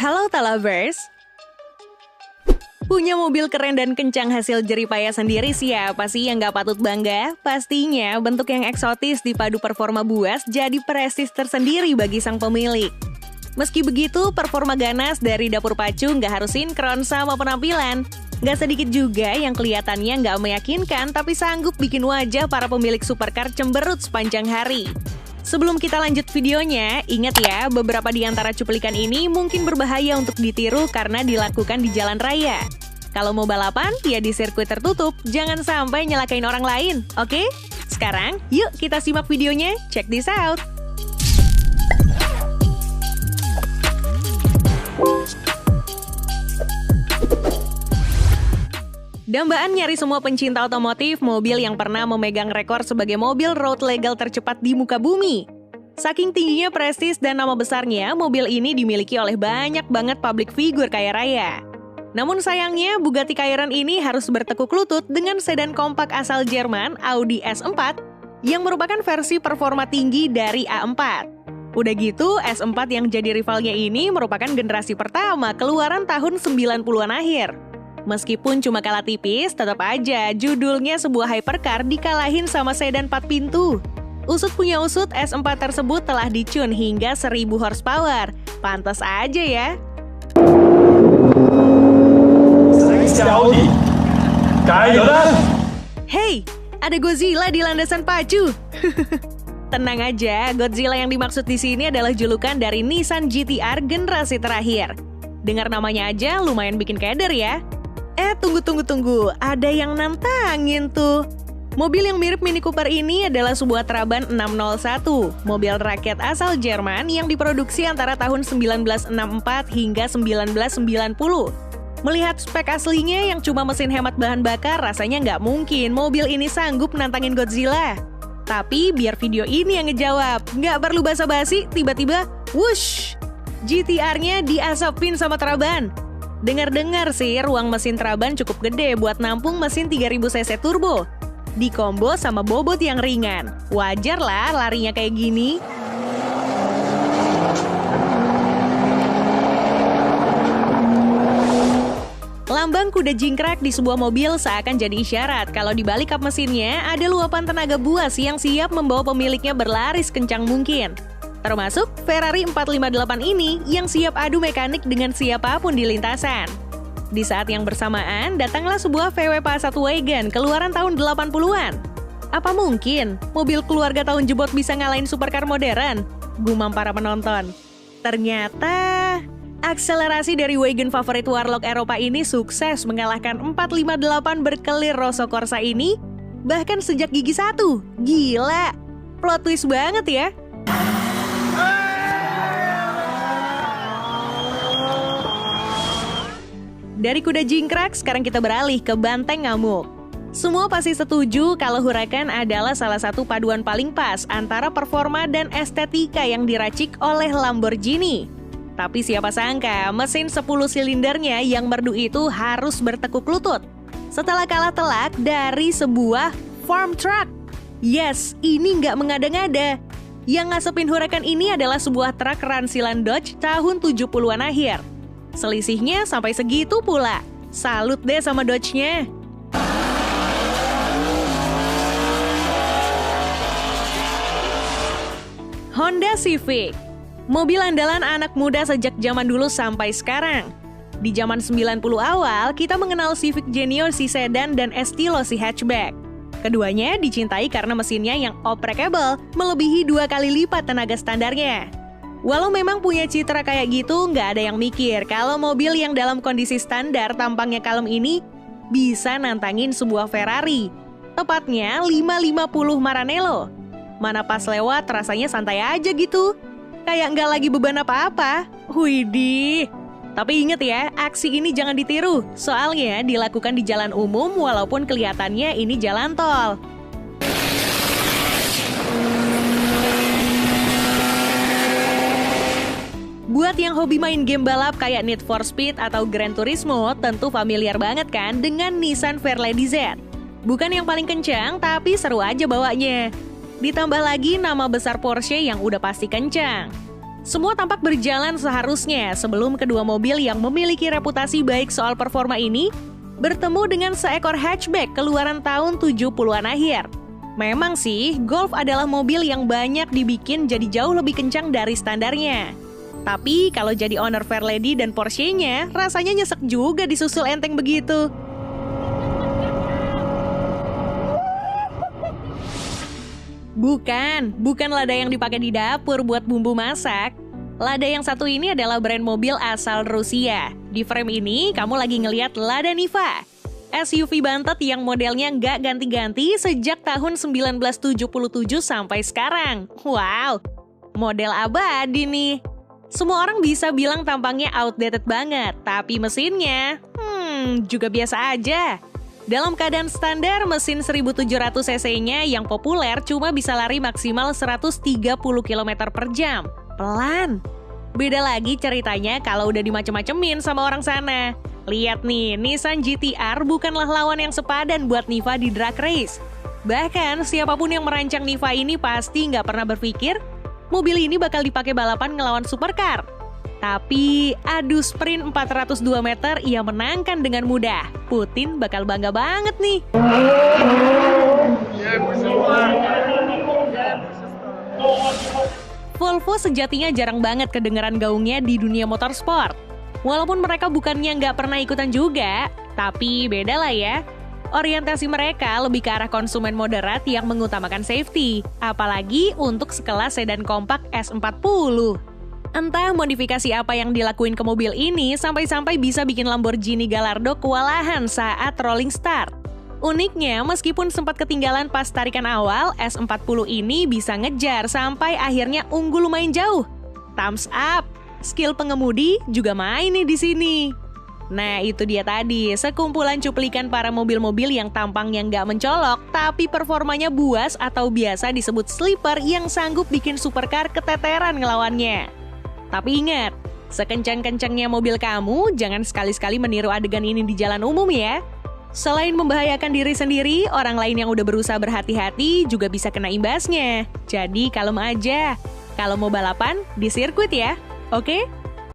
Halo Talovers! Punya mobil keren dan kencang hasil jeripaya sendiri siapa sih yang gak patut bangga? Pastinya bentuk yang eksotis dipadu performa buas jadi prestis tersendiri bagi sang pemilik. Meski begitu, performa ganas dari dapur pacu nggak harus sinkron sama penampilan. Nggak sedikit juga yang kelihatannya nggak meyakinkan tapi sanggup bikin wajah para pemilik supercar cemberut sepanjang hari. Sebelum kita lanjut videonya, ingat ya, beberapa di antara cuplikan ini mungkin berbahaya untuk ditiru karena dilakukan di jalan raya. Kalau mau balapan, ya di sirkuit tertutup, jangan sampai nyelakain orang lain, oke? Sekarang, yuk kita simak videonya, check this out! Dambaan nyari semua pencinta otomotif mobil yang pernah memegang rekor sebagai mobil road legal tercepat di muka bumi. Saking tingginya prestis dan nama besarnya, mobil ini dimiliki oleh banyak banget public figure kaya raya. Namun sayangnya, Bugatti Chiron ini harus bertekuk lutut dengan sedan kompak asal Jerman Audi S4 yang merupakan versi performa tinggi dari A4. Udah gitu, S4 yang jadi rivalnya ini merupakan generasi pertama keluaran tahun 90-an akhir. Meskipun cuma kalah tipis, tetap aja judulnya sebuah hypercar dikalahin sama sedan 4 pintu. Usut punya usut, S4 tersebut telah dicun hingga 1000 horsepower. Pantas aja ya. Hey, ada Godzilla di landasan pacu. Tenang aja, Godzilla yang dimaksud di sini adalah julukan dari Nissan GT-R generasi terakhir. Dengar namanya aja lumayan bikin keder ya. Tunggu. Ada yang nantangin tuh. Mobil yang mirip Mini Cooper ini adalah sebuah Trabant 601, mobil rakyat asal Jerman yang diproduksi antara tahun 1964 hingga 1990. Melihat spek aslinya yang cuma mesin hemat bahan bakar, rasanya nggak mungkin mobil ini sanggup nantangin Godzilla. Tapi biar video ini yang ngejawab, nggak perlu basa-basi, tiba-tiba, wush! GT-R-nya diasapin sama Trabant. Dengar-dengar sih, ruang mesin Trabant cukup gede buat nampung mesin 3000 cc turbo. Dikombo sama bobot yang ringan. Wajar lah larinya kayak gini. Lambang kuda jingkrak di sebuah mobil seakan jadi isyarat kalau di balik kap mesinnya ada luapan tenaga buas yang siap membawa pemiliknya berlari sekencang mungkin. Termasuk Ferrari 458 ini yang siap adu mekanik dengan siapapun di lintasan. Di saat yang bersamaan, datanglah sebuah VW Passat Wagon keluaran tahun 80-an. Apa mungkin mobil keluarga tahun jebot bisa ngalahin supercar modern? Gumam para penonton. Ternyata, akselerasi dari wagon favorit warlock Eropa ini sukses mengalahkan 458 berkelir Rosso Corsa ini, bahkan sejak gigi 1. Gila, plot twist banget ya. Dari kuda jingkrak, sekarang kita beralih ke banteng ngamuk. Semua pasti setuju kalau Huracan adalah salah satu paduan paling pas antara performa dan estetika yang diracik oleh Lamborghini. Tapi siapa sangka, mesin 10 silindernya yang merdu itu harus bertekuk lutut setelah kalah telak dari sebuah farm truck. Yes, ini nggak mengada-ngada. Yang ngasepin Huracan ini adalah sebuah truk ransilan Dodge tahun 70-an akhir. Selisihnya sampai segitu pula. Salut deh sama Dodge-nya. Honda Civic, mobil andalan anak muda sejak zaman dulu sampai sekarang. Di zaman 90 awal, kita mengenal Civic Genio si sedan dan Estilo si hatchback. Keduanya dicintai karena mesinnya yang operable, melebihi 2 kali lipat tenaga standarnya. Walau memang punya citra kayak gitu, nggak ada yang mikir kalau mobil yang dalam kondisi standar tampangnya kalem ini bisa nantangin sebuah Ferrari. Tepatnya 550 Maranello. Mana pas lewat rasanya santai aja gitu. Kayak nggak lagi beban apa-apa. Widih. Tapi inget ya, aksi ini jangan ditiru. Soalnya dilakukan di jalan umum walaupun kelihatannya ini jalan tol. Buat yang hobi main game balap kayak Need for Speed atau Gran Turismo, tentu familiar banget kan dengan Nissan Fairlady Z. Bukan yang paling kencang, tapi seru aja bawanya. Ditambah lagi nama besar Porsche yang udah pasti kencang. Semua tampak berjalan seharusnya sebelum kedua mobil yang memiliki reputasi baik soal performa ini bertemu dengan seekor hatchback keluaran tahun 70-an akhir. Memang sih, Golf adalah mobil yang banyak dibikin jadi jauh lebih kencang dari standarnya. Tapi kalau jadi owner Fairlady dan Porsche-nya, rasanya nyesek juga disusul enteng begitu. Bukan lada yang dipakai di dapur buat bumbu masak. Lada yang satu ini adalah brand mobil asal Rusia. Di frame ini, kamu lagi ngeliat Lada Niva. SUV bantet yang modelnya nggak ganti-ganti sejak tahun 1977 sampai sekarang. Wow, model abadi nih. Semua orang bisa bilang tampangnya outdated banget, tapi mesinnya, juga biasa aja. Dalam keadaan standar, mesin 1700 cc-nya yang populer cuma bisa lari maksimal 130 km per jam. Pelan. Beda lagi ceritanya kalau udah dimacem-macemin sama orang sana. Lihat nih, Nissan GT-R bukanlah lawan yang sepadan buat Niva di drag race. Bahkan, siapapun yang merancang Niva ini pasti nggak pernah berpikir mobil ini bakal dipakai balapan ngelawan supercar. Tapi, adu sprint 402 meter ia menangkan dengan mudah. Putin bakal bangga banget nih. Volvo sejatinya jarang banget kedengeran gaungnya di dunia motorsport. Walaupun mereka bukannya nggak pernah ikutan juga, tapi beda lah ya. Orientasi mereka lebih ke arah konsumen moderat yang mengutamakan safety, apalagi untuk sekelas sedan kompak S40. Entah modifikasi apa yang dilakuin ke mobil ini sampai-sampai bisa bikin Lamborghini Gallardo kewalahan saat rolling start. Uniknya, meskipun sempat ketinggalan pas tarikan awal, S40 ini bisa ngejar sampai akhirnya unggul lumayan jauh. Thumbs up! Skill pengemudi juga main nih di sini. Nah, itu dia tadi, sekumpulan cuplikan para mobil-mobil yang tampangnya nggak mencolok, tapi performanya buas atau biasa disebut sleeper yang sanggup bikin supercar keteteran ngelawannya. Tapi ingat, sekencang-kencangnya mobil kamu, jangan sekali-sekali meniru adegan ini di jalan umum ya. Selain membahayakan diri sendiri, orang lain yang udah berusaha berhati-hati juga bisa kena imbasnya. Jadi kalem aja. Kalau mau balapan, di sirkuit ya. Oke?